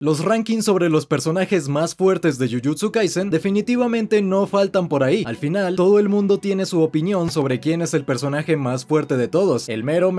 Los rankings sobre los personajes más fuertes de Jujutsu Kaisen definitivamente no faltan por ahí. Al final, todo el mundo tiene su opinión sobre quién es el personaje más fuerte de todos. El mero,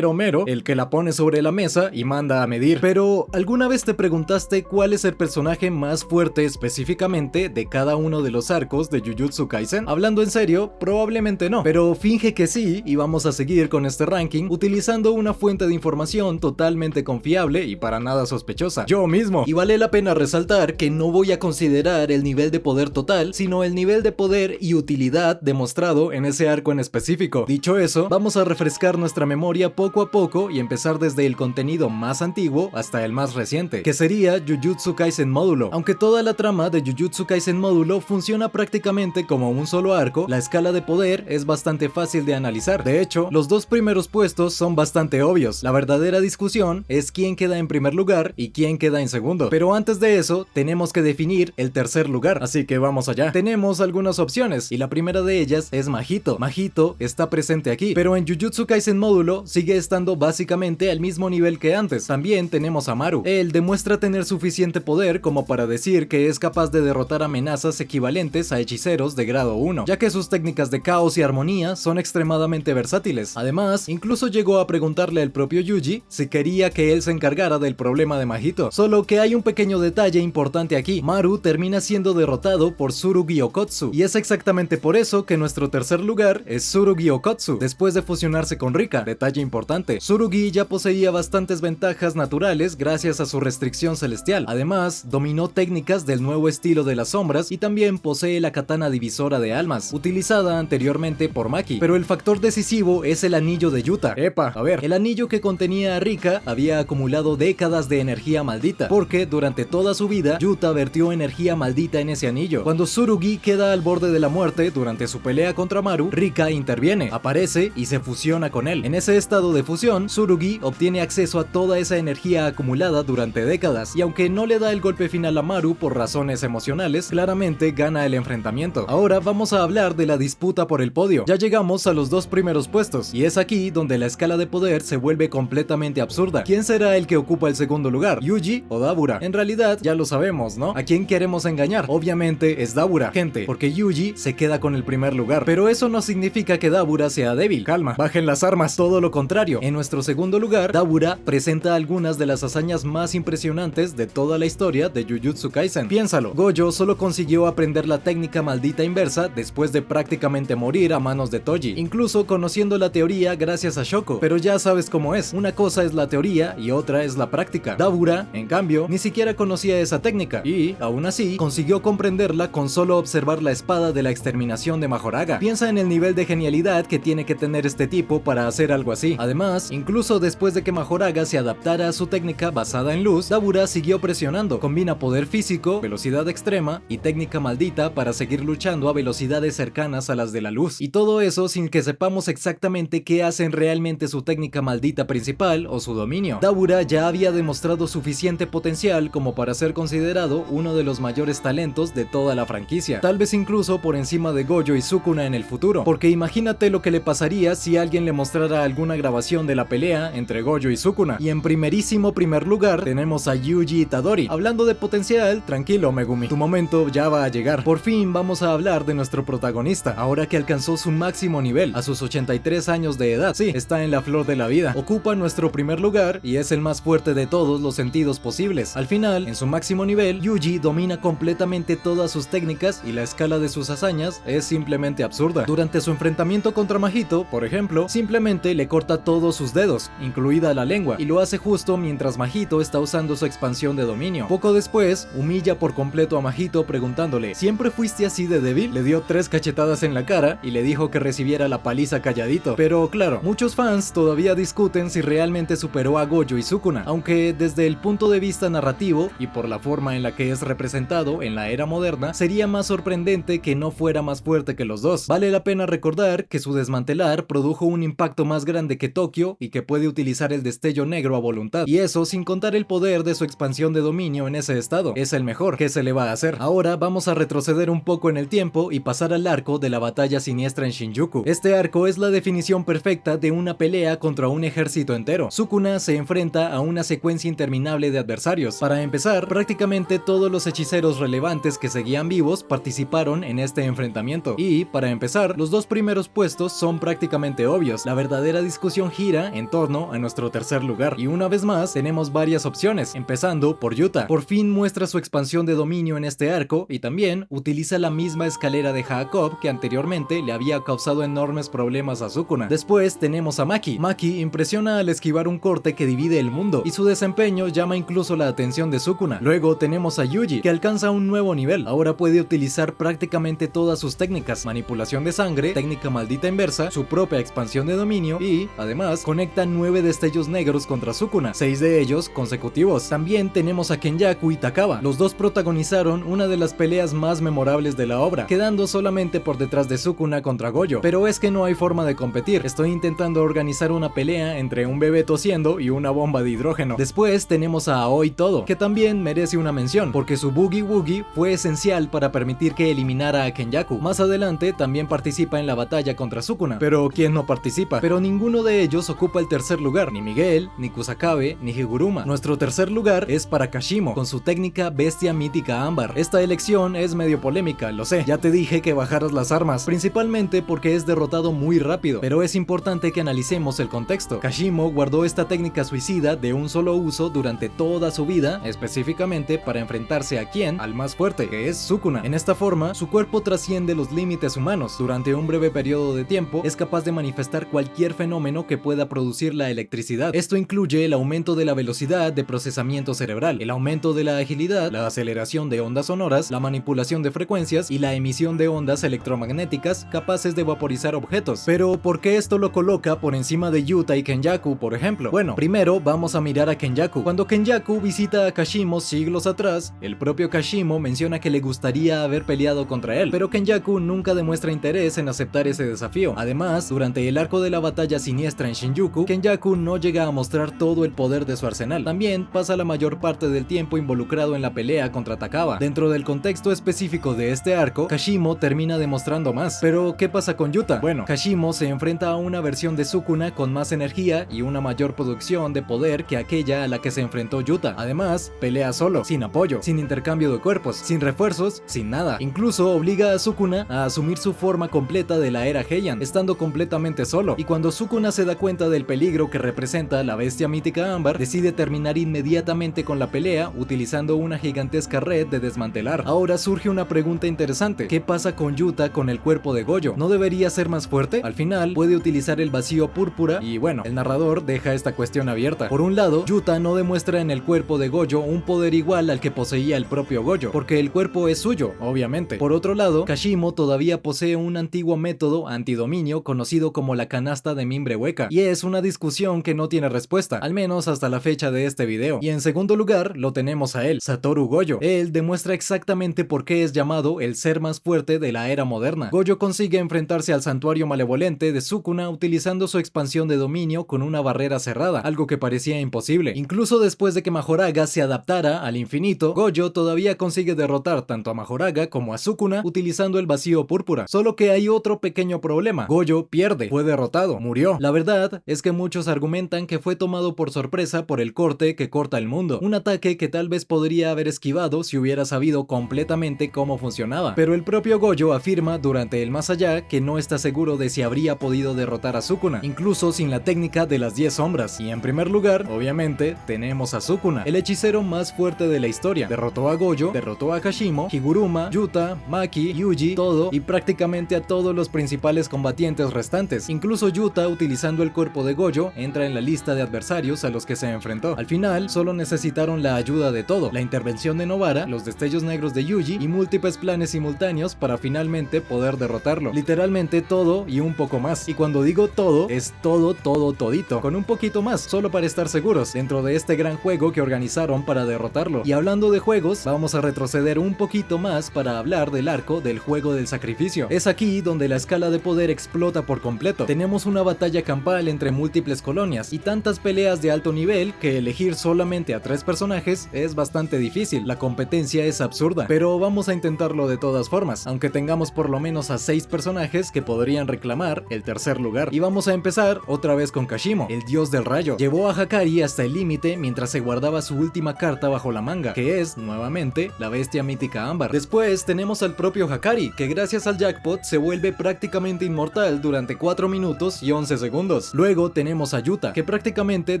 el que la pone sobre la mesa y manda a medir. Pero, ¿alguna vez te preguntaste cuál es el personaje más fuerte específicamente de cada uno de los arcos de Jujutsu Kaisen? Hablando en serio, probablemente no. Pero finge que sí y vamos a seguir con este ranking utilizando una fuente de información totalmente confiable y para nada sospechosa. Yo mismo. Y vale la pena resaltar que no voy a considerar el nivel de poder total, sino el nivel de poder y utilidad demostrado en ese arco en específico. Dicho eso, vamos a refrescar nuestra memoria poco a poco y empezar desde el contenido más antiguo hasta el más reciente, que sería Jujutsu Kaisen Módulo. Aunque toda la trama de Jujutsu Kaisen Módulo funciona prácticamente como un solo arco, la escala de poder es bastante fácil de analizar. De hecho, los dos primeros puestos son bastante obvios. La verdadera discusión es quién queda en primer lugar y quién queda en segundo. Pero antes de eso, tenemos que definir el tercer lugar, así que vamos allá. Tenemos algunas opciones, y la primera de ellas es Mahito. Mahito está presente aquí, pero en Jujutsu Kaisen Módulo sigue estando básicamente al mismo nivel que antes. También tenemos a Maru. Él demuestra tener suficiente poder como para decir que es capaz de derrotar amenazas equivalentes a hechiceros de grado 1, ya que sus técnicas de caos y armonía son extremadamente versátiles. Además, incluso llegó a preguntarle al propio Yuji si quería que él se encargara del problema de Mahito. Solo que hay un pequeño detalle importante aquí. Maru termina siendo derrotado por Tsurugi Okkotsu, y es exactamente por eso que nuestro tercer lugar es Tsurugi Okkotsu, después de fusionarse con Rika. Detalle importante, Tsurugi ya poseía bastantes ventajas naturales gracias a su restricción celestial. Además, dominó técnicas del nuevo estilo de las sombras y también posee la katana divisora de almas, utilizada anteriormente por Maki. Pero el factor decisivo es el anillo de Yuta. A ver, el anillo que contenía a Rika había acumulado décadas de energía maldita, porque durante toda su vida, Yuta vertió energía maldita en ese anillo. Cuando Tsurugi queda al borde de la muerte durante su pelea contra Maru, Rika interviene, aparece y se fusiona con él. En ese estado de fusión, Tsurugi obtiene acceso a toda esa energía acumulada durante décadas, y aunque no le da el golpe final a Maru por razones emocionales, claramente gana el enfrentamiento. Ahora vamos a hablar de la disputa por el podio. Ya llegamos a los dos primeros puestos, y es aquí donde la escala de poder se vuelve completamente absurda. ¿Quién será el que ocupa el segundo lugar? ¿Yuji o Dabura? En realidad, ya lo sabemos, ¿no? ¿A quién queremos engañar? Obviamente es Dabura, gente, porque Yuji se queda con el primer lugar. Pero eso no significa que Dabura sea débil. Calma, bajen las armas, todo lo contrario. En nuestro segundo lugar, Dabura presenta algunas de las hazañas más impresionantes de toda la historia de Jujutsu Kaisen. Piénsalo, Gojo solo consiguió aprender la técnica maldita inversa después de prácticamente morir a manos de Toji, incluso conociendo la teoría gracias a Shoko. Pero ya sabes cómo es, una cosa es la teoría y otra es la práctica. Dabura, en cambio, ni siquiera conocía esa técnica, y, aún así, consiguió comprenderla con solo observar la espada de la exterminación de Mahoraga. Piensa en el nivel de genialidad que tiene que tener este tipo para hacer algo así. Además, incluso después de que Mahoraga se adaptara a su técnica basada en luz, Dabura siguió presionando. Combina poder físico, velocidad extrema y técnica maldita para seguir luchando a velocidades cercanas a las de la luz. Y todo eso sin que sepamos exactamente qué hacen realmente su técnica maldita principal o su dominio. Dabura ya había demostrado suficiente potencial como para ser considerado uno de los mayores talentos de toda la franquicia, tal vez incluso por encima de Gojo y Sukuna en el futuro, porque imagínate lo que le pasaría si alguien le mostrara alguna grabación de la pelea entre Gojo y Sukuna. Y en primerísimo primer lugar tenemos a Yuji Itadori. Hablando de potencial, tranquilo Megumi, tu momento ya va a llegar. Por fin vamos a hablar de nuestro protagonista, ahora que alcanzó su máximo nivel, a sus 83 años de edad. Sí, está en la flor de la vida, ocupa nuestro primer lugar y es el más fuerte de todos los sentidos posibles. Al final, en su máximo nivel, Yuji domina completamente todas sus técnicas y la escala de sus hazañas es simplemente absurda. Durante su enfrentamiento contra Mahito, por ejemplo, simplemente le corta todos sus dedos, incluida la lengua, y lo hace justo mientras Mahito está usando su expansión de dominio. Poco después, humilla por completo a Mahito preguntándole: ¿siempre fuiste así de débil? Le dio 3 cachetadas en la cara y le dijo que recibiera la paliza calladito. Pero claro, muchos fans todavía discuten si realmente superó a Gojo y Sukuna, aunque desde el punto de vista narrativo y por la forma en la que es representado en la era moderna, sería más sorprendente que no fuera más fuerte que los dos. Vale la pena recordar que su desmantelar produjo un impacto más grande que Tokio y que puede utilizar el destello negro a voluntad, y eso sin contar el poder de su expansión de dominio en ese estado. Es el mejor, ¿qué se le va a hacer? Ahora vamos a retroceder un poco en el tiempo y pasar al arco de la batalla siniestra en Shinjuku. Este arco es la definición perfecta de una pelea contra un ejército entero. Sukuna se enfrenta a una secuencia interminable de adversarios, Para empezar, prácticamente todos los hechiceros relevantes que seguían vivos participaron en este enfrentamiento. Y, para empezar, los dos primeros puestos son prácticamente obvios. La verdadera discusión gira en torno a nuestro tercer lugar. Y una vez más, tenemos varias opciones, empezando por Yuta. Por fin muestra su expansión de dominio en este arco y también utiliza la misma escalera de Jacob que anteriormente le había causado enormes problemas a Sukuna. Después tenemos a Maki. Maki impresiona al esquivar un corte que divide el mundo y su desempeño llama incluso la atención de Sukuna. Luego tenemos a Yuji, que alcanza un nuevo nivel. Ahora puede utilizar prácticamente todas sus técnicas: manipulación de sangre, técnica maldita inversa, su propia expansión de dominio y, además, conecta 9 destellos negros contra Sukuna, 6 de ellos consecutivos. También tenemos a Kenjaku y Takaba. Los dos protagonizaron una de las peleas más memorables de la obra, quedando solamente por detrás de Sukuna contra Gojo. Pero es que no hay forma de competir. Estoy intentando organizar una pelea entre un bebé tosiendo y una bomba de hidrógeno. Después tenemos a Aoi Todo, que también merece una mención, porque su Boogie Woogie fue esencial para permitir que eliminara a Kenjaku. Más adelante también participa en la batalla contra Sukuna. Pero ¿quién no participa? Pero ninguno de ellos ocupa el tercer lugar, ni Miguel, ni Kusakabe, ni Higuruma. Nuestro tercer lugar es para Kashimo, con su técnica Bestia Mítica Ámbar. Esta elección es medio polémica, lo sé. Ya te dije que bajaras las armas, principalmente porque es derrotado muy rápido, pero es importante que analicemos el contexto. Kashimo guardó esta técnica suicida de un solo uso durante toda su vida, específicamente para enfrentarse a quién, al más fuerte, que es Sukuna. En esta forma, su cuerpo trasciende los límites humanos. Durante un breve periodo de tiempo, es capaz de manifestar cualquier fenómeno que pueda producir la electricidad. Esto incluye el aumento de la velocidad de procesamiento cerebral, el aumento de la agilidad, la aceleración de ondas sonoras, la manipulación de frecuencias y la emisión de ondas electromagnéticas capaces de vaporizar objetos. Pero, ¿por qué esto lo coloca por encima de Yuta y Kenjaku, por ejemplo? Bueno, primero vamos a mirar a Kenjaku. Cuando Kenjaku visita a Kashimo siglos atrás, el propio Kashimo menciona que le gustaría haber peleado contra él, pero Kenjaku nunca demuestra interés en aceptar ese desafío. Además, durante el arco de la batalla siniestra en Shinjuku, Kenjaku no llega a mostrar todo el poder de su arsenal. También pasa la mayor parte del tiempo involucrado en la pelea contra Takaba. Dentro del contexto específico de este arco, Kashimo termina demostrando más. Pero, ¿qué pasa con Yuta? Bueno, Kashimo se enfrenta a una versión de Sukuna con más energía y una mayor producción de poder que aquella a la que se enfrentó Yuta. Además, pelea solo, sin apoyo, sin intercambio de cuerpos, sin refuerzos, sin nada. Incluso obliga a Sukuna a asumir su forma completa de la era Heian, estando completamente solo. Y cuando Sukuna se da cuenta del peligro que representa la bestia mítica ámbar, decide terminar inmediatamente con la pelea utilizando una gigantesca red de desmantelar. Ahora surge una pregunta interesante: ¿qué pasa con Yuta con el cuerpo de Gojo? ¿No debería ser más fuerte? Al final puede utilizar el vacío púrpura y bueno, el narrador deja esta cuestión abierta. Por un lado, Yuta no demuestra en el cuerpo de Gojo un poder igual al que poseía el propio Gojo, porque el cuerpo es suyo, obviamente. Por otro lado, Kashimo todavía posee un antiguo método antidominio conocido como la canasta de mimbre hueca, y es una discusión que no tiene respuesta, al menos hasta la fecha de este video. Y en segundo lugar, lo tenemos a él, Satoru Gojo. Él demuestra exactamente por qué es llamado el ser más fuerte de la era moderna. Gojo consigue enfrentarse al santuario malevolente de Sukuna utilizando su expansión de dominio con una barrera cerrada, algo que parecía imposible. Incluso después de que Mahoraga se adaptara al infinito, Gojo todavía consigue derrotar tanto a Mahoraga como a Sukuna utilizando el vacío púrpura. Solo que hay otro pequeño problema: Gojo pierde, fue derrotado, murió. La verdad es que muchos argumentan que fue tomado por sorpresa por el corte que corta el mundo, un ataque que tal vez podría haber esquivado si hubiera sabido completamente cómo funcionaba. Pero el propio Gojo afirma durante el más allá que no está seguro de si habría podido derrotar a Sukuna, incluso sin la técnica de las 10 sombras. Y en primer lugar, obviamente, tenemos a Sukuna, el hechicero más fuerte de la historia. Derrotó a Gojo, derrotó a Kashimo, Higuruma, Yuta, Maki, Yuji, Todo y prácticamente a todos los principales combatientes restantes. Incluso Yuta, utilizando el cuerpo de Gojo, entra en la lista de adversarios a los que se enfrentó. Al final, solo necesitaron la ayuda de Todo, la intervención de Nobara, los destellos negros de Yuji y múltiples planes simultáneos para finalmente poder derrotarlo. Literalmente todo y un poco más. Y cuando digo todo, es todo, todito, con un poquito más, solo para estar seguros, dentro de este gran juego que organizaron para derrotarlo. Y hablando de juegos, vamos a retroceder un poquito más para hablar del arco del juego del sacrificio. Es aquí donde la escala de poder explota por completo. Tenemos una batalla campal entre múltiples colonias y tantas peleas de alto nivel que elegir solamente a 3 personajes es bastante difícil. La competencia es absurda, pero vamos a intentarlo de todas formas, aunque tengamos por lo menos a 6 personajes que podrían reclamar el tercer lugar. Y vamos a empezar otra vez con Kashimo, el dios del rayo. Llevó a Hakari hasta el límite mientras se guardaba su última última carta bajo la manga, que es, nuevamente, la bestia mítica ámbar. Después tenemos al propio Hakari, que gracias al jackpot se vuelve prácticamente inmortal durante 4 minutos y 11 segundos. Luego tenemos a Yuta, que prácticamente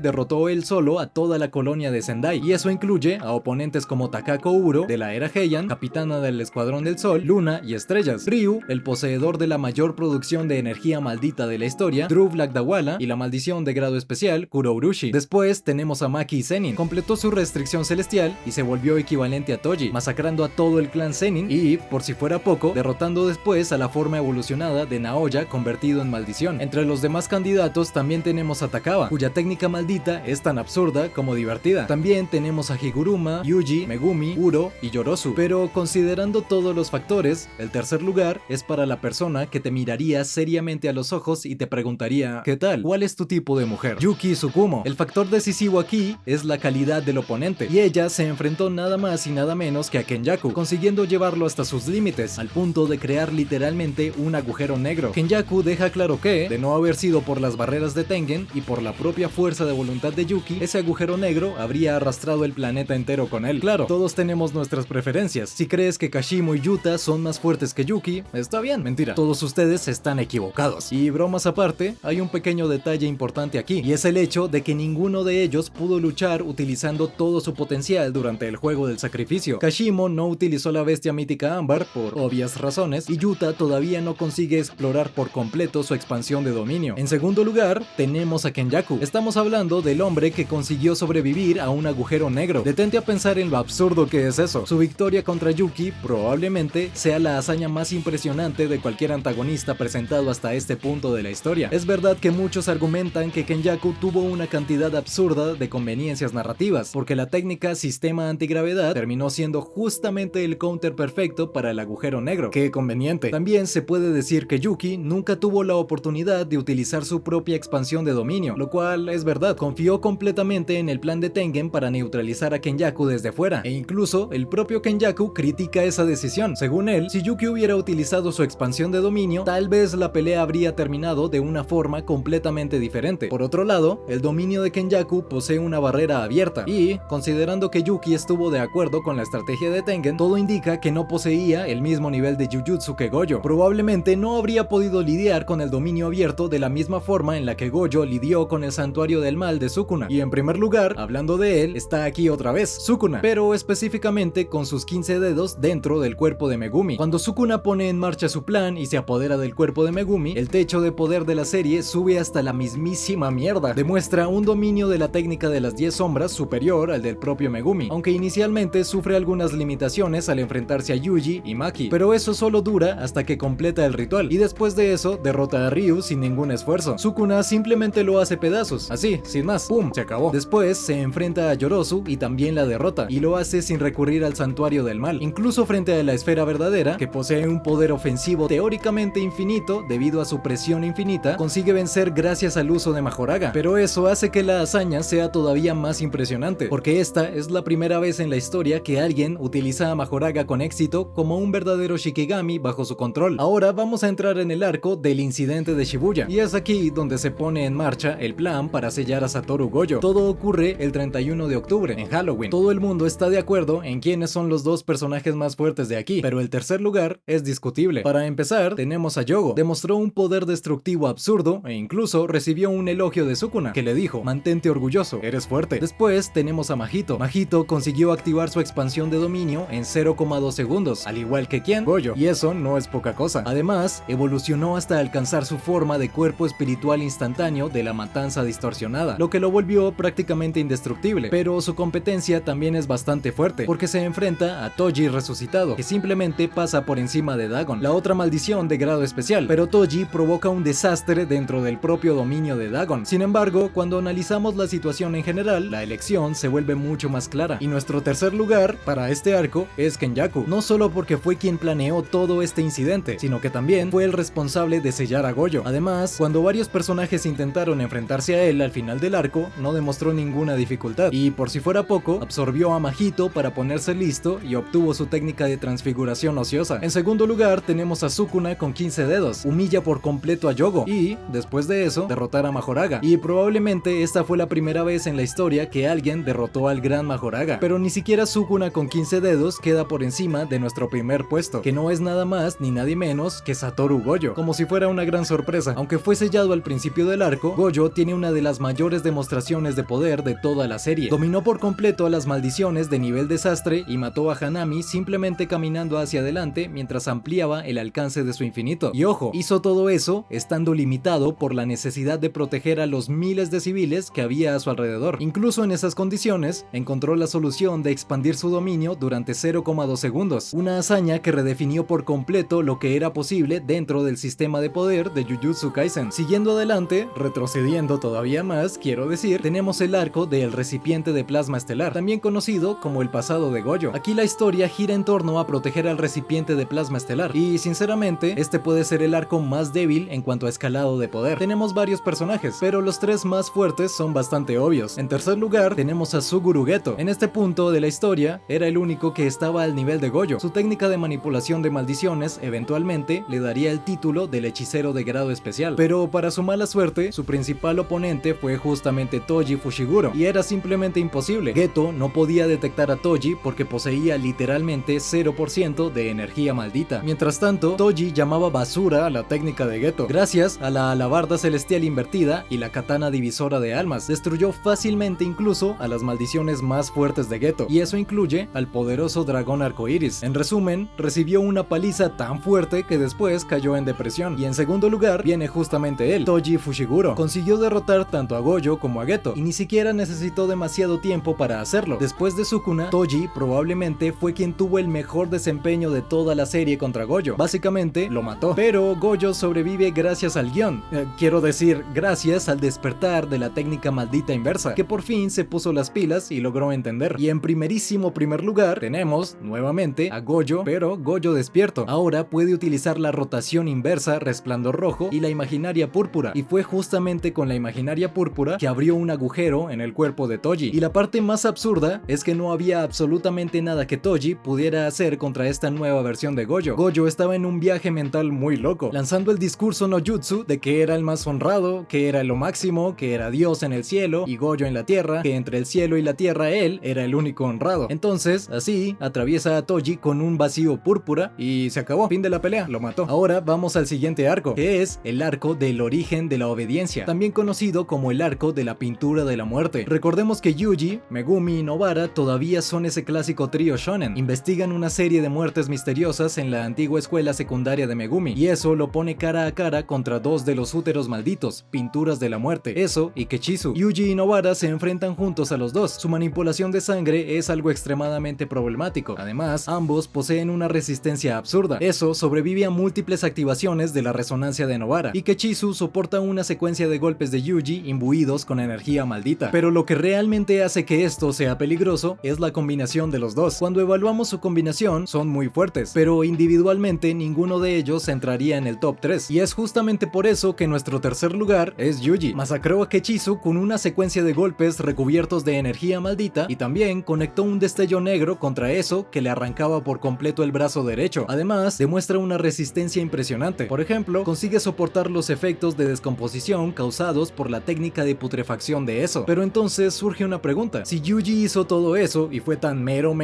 derrotó él solo a toda la colonia de Sendai, y eso incluye a oponentes como Takako Uro, de la era Heian, capitana del Escuadrón del Sol, Luna y Estrellas, Ryu, el poseedor de la mayor producción de energía maldita de la historia, Drew Black Dawala y la maldición de grado especial, Kurourushi. Después tenemos a Maki y Zenin, completó su restricción celestial y se volvió equivalente a Toji, masacrando a todo el clan Zenin y, por si fuera poco, derrotando después a la forma evolucionada de Naoya convertido en maldición. Entre los demás candidatos también tenemos a Takaba, cuya técnica maldita es tan absurda como divertida. También tenemos a Higuruma, Yuji, Megumi, Uro y Yorozu. Pero considerando todos los factores, el tercer lugar es para la persona que te miraría seriamente a los ojos y te preguntaría: ¿qué tal? ¿Cuál es tu tipo de mujer? Yuki Tsukumo. El factor decisivo aquí es la calidad del oponente, y ella se enfrentó nada más y nada menos que a Kenjaku, consiguiendo llevarlo hasta sus límites, al punto de crear literalmente un agujero negro. Kenjaku deja claro que, de no haber sido por las barreras de Tengen y por la propia fuerza de voluntad de Yuki, ese agujero negro habría arrastrado el planeta entero con él. Claro, todos tenemos nuestras preferencias. Si crees que Kashimo y Yuta son más fuertes que Yuki, está bien. Mentira, todos ustedes están equivocados. Y bromas aparte, hay un pequeño detalle importante aquí, y es el hecho de que ninguno de ellos pudo luchar utilizando todo su potencial durante el juego del sacrificio. Kashimo no utilizó la bestia mítica ámbar por obvias razones, y Yuta todavía no consigue explorar por completo su expansión de dominio. En segundo lugar, tenemos a Kenjaku. Estamos hablando del hombre que consiguió sobrevivir a un agujero negro. Detente a pensar en lo absurdo que es eso. Su victoria contra Yuki probablemente sea la hazaña más impresionante de cualquier antagonista presentado hasta este punto de la historia. Es verdad que muchos argumentan que Kenjaku tuvo una cantidad absurda de conveniencias narrativas, porque la técnica sistema antigravedad terminó siendo justamente el counter perfecto para el agujero negro. ¡Qué conveniente! También se puede decir que Yuki nunca tuvo la oportunidad de utilizar su propia expansión de dominio, lo cual es verdad. Confió completamente en el plan de Tengen para neutralizar a Kenjaku desde fuera, e incluso el propio Kenjaku critica esa decisión. Según él, si Yuki hubiera utilizado su expansión de dominio, tal vez la pelea habría terminado de una forma completamente diferente. Por otro lado, el dominio de Kenjaku posee una barrera abierta, y, considerando que Yuki estuvo de acuerdo con la estrategia de Tengen, todo indica que no poseía el mismo nivel de Jujutsu que Gojo. Probablemente no habría podido lidiar con el dominio abierto de la misma forma en la que Gojo lidió con el santuario del mal de Sukuna. Y en primer lugar, hablando de él, está aquí otra vez, Sukuna, pero específicamente con sus 15 dedos dentro del cuerpo de Megumi. Cuando Sukuna pone en marcha su plan y se apodera del cuerpo de Megumi, el techo de poder de la serie sube hasta la mismísima mierda. Demuestra un dominio de la técnica de las 10 sombras superior al del propio Megumi, aunque inicialmente sufre algunas limitaciones al enfrentarse a Yuji y Maki, pero eso solo dura hasta que completa el ritual, y después de eso derrota a Ryu sin ningún esfuerzo. Sukuna simplemente lo hace pedazos, así, sin más, ¡pum!, se acabó. Después se enfrenta a Yorozu y también la derrota, y lo hace sin recurrir al santuario del mal, incluso frente a la esfera verdadera, que posee un poder ofensivo teóricamente infinito debido a su presión infinita, consigue vencer gracias al uso de Majoraga, pero eso hace que la hazaña sea todavía más impresionante, porque esta es la primera vez en la historia que alguien utiliza a Majoraga con éxito como un verdadero Shikigami bajo su control. Ahora vamos a entrar en el arco del incidente de Shibuya, y es aquí donde se pone en marcha el plan para sellar a Satoru Gojo. Todo ocurre el 31 de octubre, en Halloween. Todo el mundo está de acuerdo en quiénes son los dos personajes más fuertes de aquí, pero el tercer lugar es discutible. Para empezar, tenemos a Yogo. Demostró un poder destructivo absurdo e incluso recibió un elogio de Sukuna, que le dijo: mantente orgulloso, eres fuerte. Después tenemos a Mahito. Mahito consiguió activar su expansión de dominio en 0,2 segundos, al igual que ¿quién? Gojo, y eso no es poca cosa. Además, evolucionó hasta alcanzar su forma de cuerpo espiritual instantáneo de la matanza distorsionada, lo que lo volvió prácticamente indestructible, pero su competencia también es bastante fuerte, porque se enfrenta a Toji resucitado, que simplemente pasa por encima de Dagon, la otra maldición de grado especial, pero Toji provoca un desastre dentro del propio dominio de Dagon. Sin embargo, cuando analizamos la situación en general, la elección se vuelve mucho más clara, y nuestro tercer lugar para este arco es Kenjaku, no solo porque fue quien planeó todo este incidente, sino que también fue el responsable de sellar a Gojo. Además, cuando varios personajes intentaron enfrentarse a él al final del arco, no demostró ninguna dificultad, y por si fuera poco, absorbió a Mahito para ponerse listo y obtuvo su técnica de transfiguración ociosa. En segundo lugar, tenemos a Sukuna con 15 dedos, humilla por completo a Yogo, y, después de eso, derrotar a Majoraga, y probablemente esta fue la primera vez en la historia que alguien derrotó derrotó al gran Majoraga, pero ni siquiera Sukuna con 15 dedos queda por encima de nuestro primer puesto, que no es nada más ni nadie menos que Satoru Gojo, como si fuera una gran sorpresa. Aunque fue sellado al principio del arco, Gojo tiene una de las mayores demostraciones de poder de toda la serie. Dominó por completo a las maldiciones de nivel desastre y mató a Hanami simplemente caminando hacia adelante mientras ampliaba el alcance de su infinito. Y ojo, hizo todo eso estando limitado por la necesidad de proteger a los miles de civiles que había a su alrededor. Incluso en esas condiciones, encontró la solución de expandir su dominio durante 0,2 segundos, una hazaña que redefinió por completo lo que era posible dentro del sistema de poder de Jujutsu Kaisen. Siguiendo adelante, retrocediendo todavía más, quiero decir, tenemos el arco del recipiente de plasma estelar, también conocido como el pasado de Gojo. Aquí la historia gira en torno a proteger al recipiente de plasma estelar, y sinceramente, este puede ser el arco más débil en cuanto a escalado de poder. Tenemos varios personajes, pero los tres más fuertes son bastante obvios. En tercer lugar, tenemos a Suguru Geto. En este punto de la historia, era el único que estaba al nivel de Gojo. Su técnica de manipulación de maldiciones eventualmente le daría el título del hechicero de grado especial, pero para su mala suerte, su principal oponente fue justamente Toji Fushiguro, y era simplemente imposible. Geto no podía detectar a Toji porque poseía literalmente 0% de energía maldita. Mientras tanto, Toji llamaba basura a la técnica de Geto. Gracias a la alabarda celestial invertida y la katana divisora de almas, destruyó fácilmente incluso a las maldiciones más fuertes de Geto, y eso incluye al poderoso dragón arcoíris. En resumen, recibió una paliza tan fuerte que después cayó en depresión. Y en segundo lugar viene justamente él, Toji Fushiguro. Consiguió derrotar tanto a Gojo como a Geto, y ni siquiera necesitó demasiado tiempo para hacerlo. Después de Sukuna, Toji probablemente fue quien tuvo el mejor desempeño de toda la serie contra Gojo. Básicamente lo mató, pero Gojo sobrevive gracias al guión, quiero decir, gracias al despertar de la técnica maldita inversa, que por fin se puso las pilas y logró entender. Y en primer lugar tenemos nuevamente a Gojo, pero Gojo despierto. Ahora puede utilizar la rotación inversa, resplandor rojo y la imaginaria púrpura, y fue justamente con la imaginaria púrpura que abrió un agujero en el cuerpo de Toji. Y la parte más absurda es que no había absolutamente nada que Toji pudiera hacer contra esta nueva versión de Gojo. Gojo estaba en un viaje mental muy loco, lanzando el discurso no jutsu de que era el más honrado, que era lo máximo, que era Dios en el cielo y Gojo en la tierra, que entre el cielo y la tierra él era el único honrado. Entonces, así, atraviesa a Toji con un vacío púrpura y se acabó. Fin de la pelea, lo mató. Ahora vamos al siguiente arco, que es el arco del origen de la obediencia, también conocido como el arco de la pintura de la muerte. Recordemos que Yuji, Megumi y Nobara todavía son ese clásico trío shonen. Investigan una serie de muertes misteriosas en la antigua escuela secundaria de Megumi, y eso lo pone cara a cara contra dos de los úteros malditos, pinturas de la muerte, eso y Kechisu. Yuji y Nobara se enfrentan juntos a los dos. Su manipulación de sangre es algo extremadamente problemático. Además, ambos poseen una resistencia absurda. Eso sobrevive a múltiples activaciones de la resonancia de Nobara, y Kechisu soporta una secuencia de golpes de Yuji imbuidos con energía maldita. Pero lo que realmente hace que esto sea peligroso es la combinación de los dos. Cuando evaluamos su combinación, son muy fuertes, pero individualmente ninguno de ellos entraría en el top 3, y es justamente por eso que nuestro tercer lugar es Yuji. Masacró a Kechisu con una secuencia de golpes recubiertos de energía maldita, y también conectó un destello negro contra eso que le arrancaba por completo el brazo derecho. Además, demuestra una resistencia impresionante. Por ejemplo, consigue soportar los efectos de descomposición causados por la técnica de putrefacción de eso. Pero entonces surge una pregunta: si Yuji hizo todo eso y fue tan mero,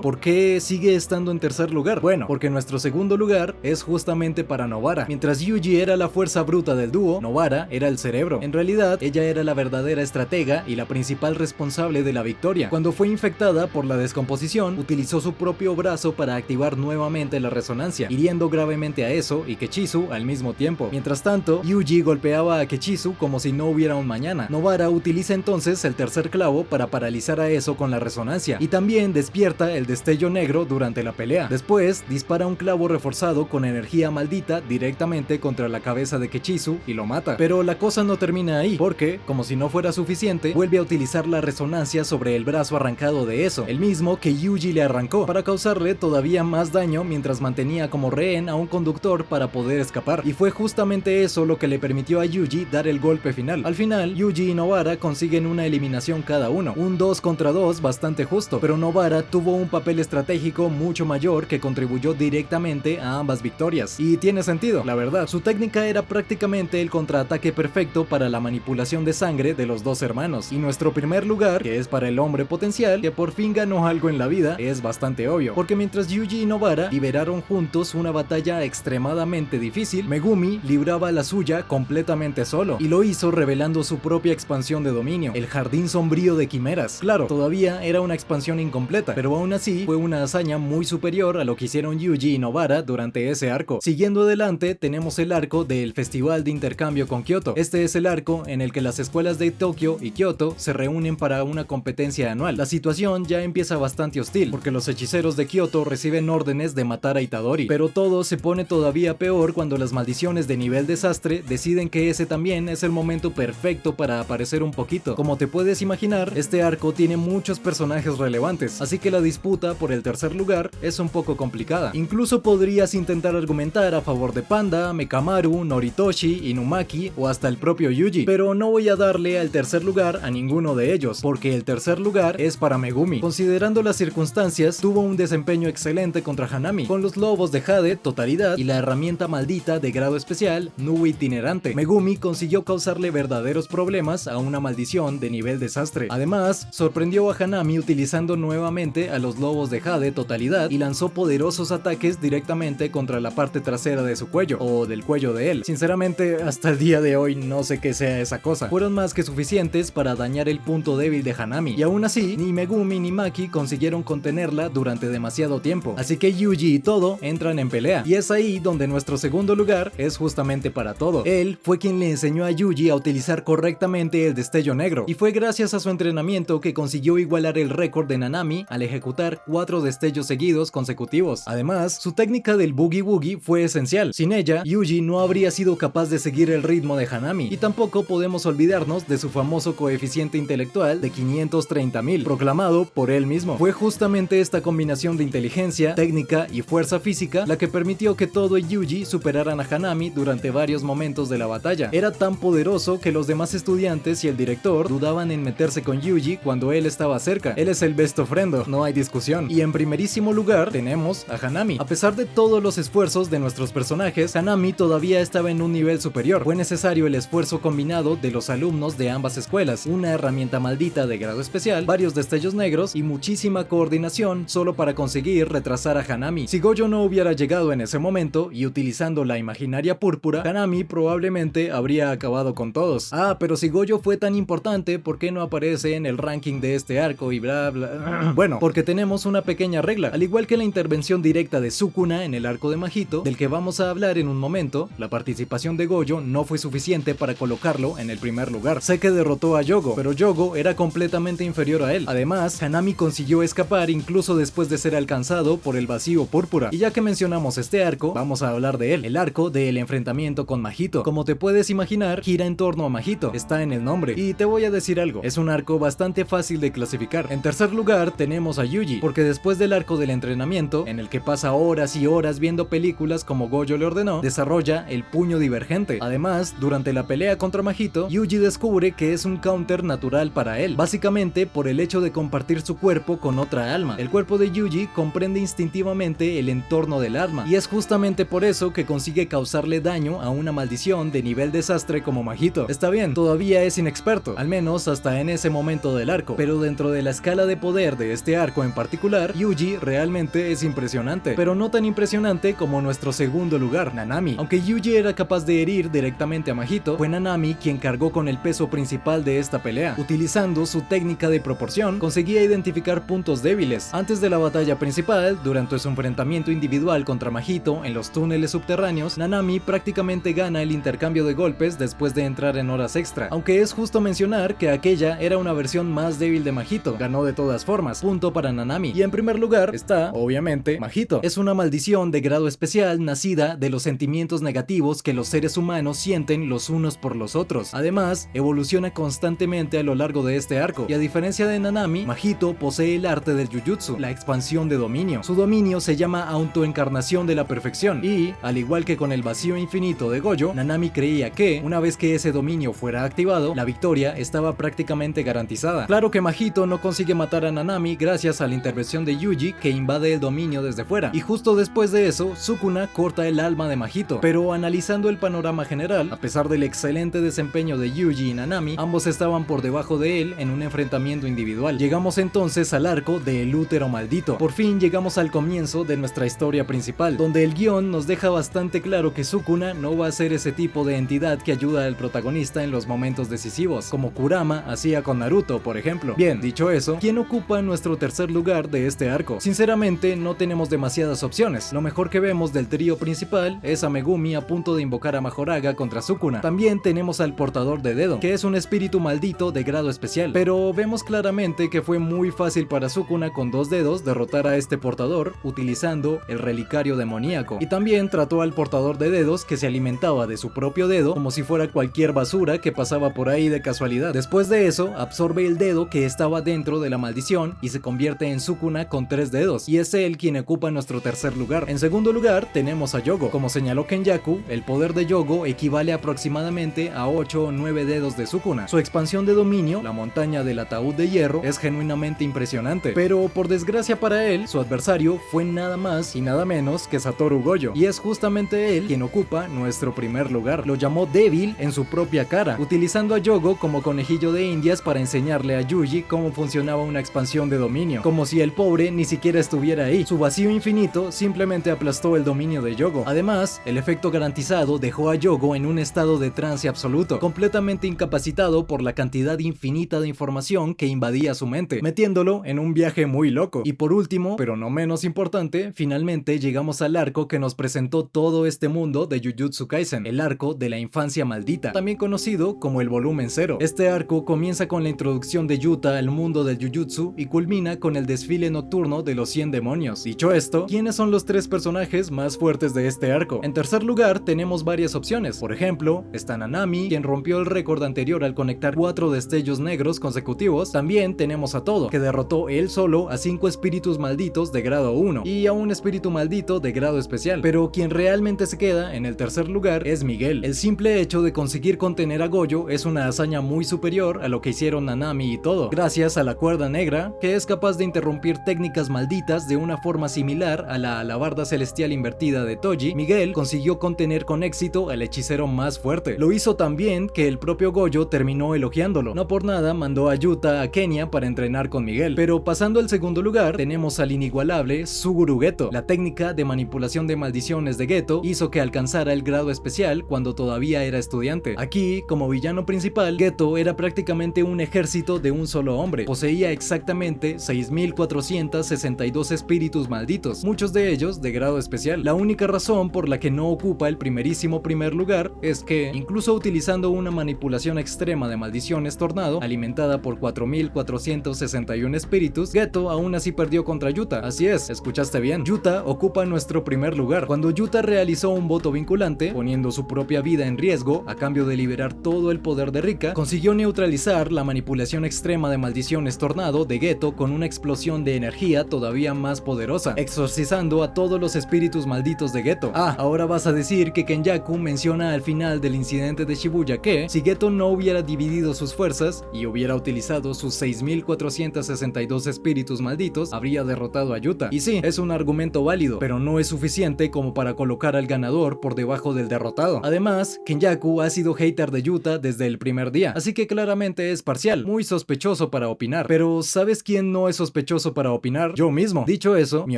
¿por qué sigue estando en tercer lugar? Bueno, porque nuestro segundo lugar es justamente para Nobara. Mientras Yuji era la fuerza bruta del dúo, Nobara era el cerebro. En realidad, ella era la verdadera estratega y la principal responsable de la victoria. Cuando fue infectada por la descomposición, utilizó su propio brazo para activar nuevamente la resonancia, hiriendo gravemente a eso y Kechisu al mismo tiempo. Mientras tanto, Yuji golpeaba a Kechisu como si no hubiera un mañana. Nobara utiliza entonces el tercer clavo para paralizar a eso con la resonancia, y también despierta el destello negro durante la pelea. Después, dispara un clavo reforzado con energía maldita directamente contra la cabeza de Kechisu y lo mata. Pero la cosa no termina ahí, porque, como si no fuera suficiente, vuelve a utilizar la resonancia sobre el brazo arrancado de eso, el mismo que Yuji le arrancó, para causarle todavía más daño mientras mantenía como rehén a un conductor para poder escapar. Y fue justamente eso lo que le permitió a Yuji dar el golpe final. Al final, Yuji y Nobara consiguen una eliminación cada uno, un 2 contra 2 bastante justo, pero Nobara tuvo un papel estratégico mucho mayor que contribuyó directamente a ambas victorias. Y tiene sentido, la verdad. Su técnica era prácticamente el contraataque perfecto para la manipulación de sangre de los dos hermanos. Y nuestro primer lugar lugar, que es para el hombre potencial, que por fin ganó algo en la vida, es bastante obvio, porque mientras Yuji y Nobara liberaron juntos una batalla extremadamente difícil, Megumi libraba la suya completamente solo, y lo hizo revelando su propia expansión de dominio, el Jardín Sombrío de Quimeras. Claro, todavía era una expansión incompleta, pero aún así fue una hazaña muy superior a lo que hicieron Yuji y Nobara durante ese arco. Siguiendo adelante, tenemos el arco del Festival de Intercambio con Kyoto. Este es el arco en el que las escuelas de Tokio y Kyoto se reúnen para una competencia anual. La situación ya empieza bastante hostil, porque los hechiceros de Kyoto reciben órdenes de matar a Itadori, pero todo se pone todavía peor cuando las maldiciones de nivel desastre deciden que ese también es el momento perfecto para aparecer un poquito. Como te puedes imaginar, este arco tiene muchos personajes relevantes, así que la disputa por el tercer lugar es un poco complicada. Incluso podrías intentar argumentar a favor de Panda, Mekamaru, Noritoshi, Inumaki o hasta el propio Yuji, pero no voy a darle al tercer lugar a ninguno de ellos, porque el tercer lugar es para Megumi. Considerando las circunstancias, tuvo un desempeño excelente contra Hanami, con los lobos de Jade, totalidad, y la herramienta maldita de grado especial, Nube itinerante. Megumi consiguió causarle verdaderos problemas a una maldición de nivel desastre. Además, sorprendió a Hanami utilizando nuevamente a los lobos de Jade, totalidad, y lanzó poderosos ataques directamente contra la parte trasera de su cuello, o del cuello de él. Sinceramente, hasta el día de hoy no sé qué sea esa cosa. Fueron más que suficientes para dañar el punto débil de Hanami, y aún así, ni Megumi ni Maki consiguieron contenerla durante demasiado tiempo, así que Yuji y Todo entran en pelea, y es ahí donde nuestro segundo lugar es justamente para Todo. Él fue quien le enseñó a Yuji a utilizar correctamente el destello negro, y fue gracias a su entrenamiento que consiguió igualar el récord de Nanami al ejecutar 4 destellos seguidos consecutivos. Además, su técnica del Boogie Woogie fue esencial. Sin ella, Yuji no habría sido capaz de seguir el ritmo de Hanami, y tampoco podemos olvidarnos de su famoso coeficiente intelectual de 530.000, proclamado por él mismo. Fue justamente esta combinación de inteligencia, técnica y fuerza física la que permitió que Todo y Yuji superaran a Hanami durante varios momentos de la batalla. Era tan poderoso que los demás estudiantes y el director dudaban en meterse con Yuji cuando él estaba cerca. Él es el best friend, no hay discusión. Y en primerísimo lugar tenemos a Hanami. A pesar de todos los esfuerzos de nuestros personajes, Hanami todavía estaba en un nivel superior. Fue necesario el esfuerzo combinado de los alumnos de ambas escuelas, una herramienta maldita de grado especial, varios destellos negros y muchísima coordinación solo para conseguir retrasar a Hanami. Si Gojo no hubiera llegado en ese momento y utilizando la imaginaria púrpura, Hanami probablemente habría acabado con todos. Ah, pero si Gojo fue tan importante, ¿por qué no aparece en el ranking de este arco y bla bla? Bueno, porque tenemos una pequeña regla. Al igual que la intervención directa de Sukuna en el arco de Mahito, del que vamos a hablar en un momento, la participación de Gojo no fue suficiente para colocarlo en el primer lugar. Sé que derrotó a Yogo, pero Yogo era completamente inferior a él. Además, Hanami consiguió escapar incluso después de ser alcanzado por el vacío púrpura. Y ya que mencionamos este arco, vamos a hablar de él, el arco del enfrentamiento con Mahito. Como te puedes imaginar, gira en torno a Mahito, está en el nombre. Y te voy a decir algo, es un arco bastante fácil de clasificar. En tercer lugar tenemos a Yuji, porque después del arco del entrenamiento, en el que pasa horas y horas viendo películas como Gojo le ordenó, desarrolla el puño divergente. Además, durante la pelea contra Mahito, Yuji descubre que es un counter natural para él, básicamente por el hecho de compartir su cuerpo con otra alma. El cuerpo de Yuji comprende instintivamente el entorno del alma, y es justamente por eso que consigue causarle daño a una maldición de nivel desastre como Mahito. Está bien, todavía es inexperto, al menos hasta en ese momento del arco, pero dentro de la escala de poder de este arco en particular, Yuji realmente es impresionante, pero no tan impresionante como nuestro segundo lugar, Nanami. Aunque Yuji era capaz de herir directamente a Mahito, fue Nanami quien cargó con el peso principal de esta pelea. Utilizando su técnica de proporción, conseguía identificar puntos débiles. Antes de la batalla principal, durante su enfrentamiento individual contra Mahito en los túneles subterráneos, Nanami prácticamente gana el intercambio de golpes después de entrar en horas extra, aunque es justo mencionar que aquella era una versión más débil de Mahito. Ganó de todas formas, punto para Nanami. Y en primer lugar está, obviamente, Mahito. Es una maldición de grado especial nacida de los sentimientos negativos que los seres humanos sienten los unos por los otros. Además, evoluciona constantemente a lo largo de este arco, y a diferencia de Nanami, Mahito posee el arte del Jujutsu, la expansión de dominio. Su dominio se llama autoencarnación de la perfección, y, al igual que con el vacío infinito de Gojo, Nanami creía que, una vez que ese dominio fuera activado, la victoria estaba prácticamente garantizada. Claro que Mahito no consigue matar a Nanami gracias a la intervención de Yuji, que invade el dominio desde fuera, y justo después de eso, Sukuna corta el alma de Mahito. Pero analizando el panorama general, a pesar del excelente desempeño de Yuji y Nanami, ambos estaban por debajo de él en un enfrentamiento individual. Llegamos entonces al arco de El Útero Maldito. Por fin llegamos al comienzo de nuestra historia principal, donde el guión nos deja bastante claro que Sukuna no va a ser ese tipo de entidad que ayuda al protagonista en los momentos decisivos, como Kurama hacía con Naruto, por ejemplo. Bien, dicho eso, ¿quién ocupa nuestro tercer lugar de este arco? Sinceramente, no tenemos demasiadas opciones. Lo mejor que vemos del trío principal es a Megumi a punto de invocar a Mahoraga contra Sukuna. También tenemos al portador de dedo, que es un espíritu maldito de grado especial, pero vemos claramente que fue muy fácil para Sukuna con 2 dedos derrotar a este portador utilizando el relicario demoníaco, y también trató al portador de dedos que se alimentaba de su propio dedo como si fuera cualquier basura que pasaba por ahí de casualidad. Después de eso, absorbe el dedo que estaba dentro de la maldición y se convierte en Sukuna con 3 dedos, y es él quien ocupa nuestro tercer lugar. En segundo lugar tenemos a Yogo. Como señaló Kenjaku, el poder de Yogo equivale aproximadamente a 8 o 9 dedos de Sukuna. Su expansión de dominio, la montaña del ataúd de hierro, es genuinamente impresionante, pero por desgracia para él, su adversario fue nada más y nada menos que Satoru Gojo, y es justamente él quien ocupa nuestro primer lugar. Lo llamó débil en su propia cara, utilizando a Yogo como conejillo de indias para enseñarle a Yuji cómo funcionaba una expansión de dominio, como si el pobre ni siquiera estuviera ahí. Su vacío infinito simplemente aplastó el dominio de Yogo. Además, el efecto garantizado dejó a Yogo en un estado de trance absoluto, completamente incapacitado por la cantidad infinita de información que invadía su mente, metiéndolo en un viaje muy loco. Y por último, pero no menos importante, finalmente llegamos al arco que nos presentó todo este mundo de Jujutsu Kaisen, el arco de la infancia maldita, también conocido como el volumen 0. Este arco comienza con la introducción de Yuta al mundo del Jujutsu y culmina con el desfile nocturno de los 100 demonios. Dicho esto, ¿quiénes son los 3 personajes más fuertes de este arco? En tercer lugar, tenemos varias opciones. Por ejemplo, está Nanami, quien rompió el récord anterior al conectar 4 destellos negros consecutivos. También tenemos a Todo, que derrotó él solo a 5 espíritus malditos de grado 1 y a un espíritu maldito de grado especial. Pero quien realmente se queda en el tercer lugar es Miguel. El simple hecho de conseguir contener a Gojo es una hazaña muy superior a lo que hicieron Nanami y Todo. Gracias a la cuerda negra, que es capaz de interrumpir técnicas malditas de una forma similar a la alabarda celestial invertida de Toji, Miguel consiguió contener con éxito al hechicero más fuerte. Lo hizo tan bien que el propio Gojo terminó elogiándolo. No por nada mandó a Yuta a Kenia para entrenar con Miguel. Pero pasando al segundo lugar, tenemos al inigualable Suguru Geto. La técnica de manipulación de maldiciones de Geto hizo que alcanzara el grado especial cuando todavía era estudiante. Aquí, como villano principal, Geto era prácticamente un ejército de un solo hombre. Poseía exactamente 6462 espíritus malditos, muchos de ellos de grado especial. La única razón por la que no ocupa el primerísimo primer lugar es que, incluso utilizando una manipulación extrema de maldiciones tornado, alimentada por 4461 espíritus, Geto aún así perdió contra Yuta. Así es, escuchaste bien. Yuta ocupa nuestro primer lugar. Cuando Yuta realizó un voto vinculante, poniendo su propia vida en riesgo a cambio de liberar todo el poder de Rika, consiguió neutralizar la manipulación extrema de maldiciones tornado de Geto con una explosión de energía todavía más poderosa, exorcizando a todos los espíritus malditos de Geto. Ahora vas a decir que Kenjaku menciona al final del incidente de Shibuya que, si Geto no hubiera dividido sus fuerzas y hubiera utilizado sus 6462 espíritus malditos, habría derrotado a Yuta. Y sí, es un argumento válido, pero no es suficiente como para colocar al ganador por debajo del derrotado. Además, Kenjaku ha sido hater de Yuta desde el primer día, así que claramente es parcial, muy sospechoso para opinar. Pero ¿sabes quién no es sospechoso para opinar? Yo mismo. Dicho eso, mi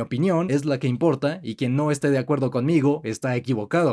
opinión es la que importa y quien no esté de acuerdo conmigo está equivocado.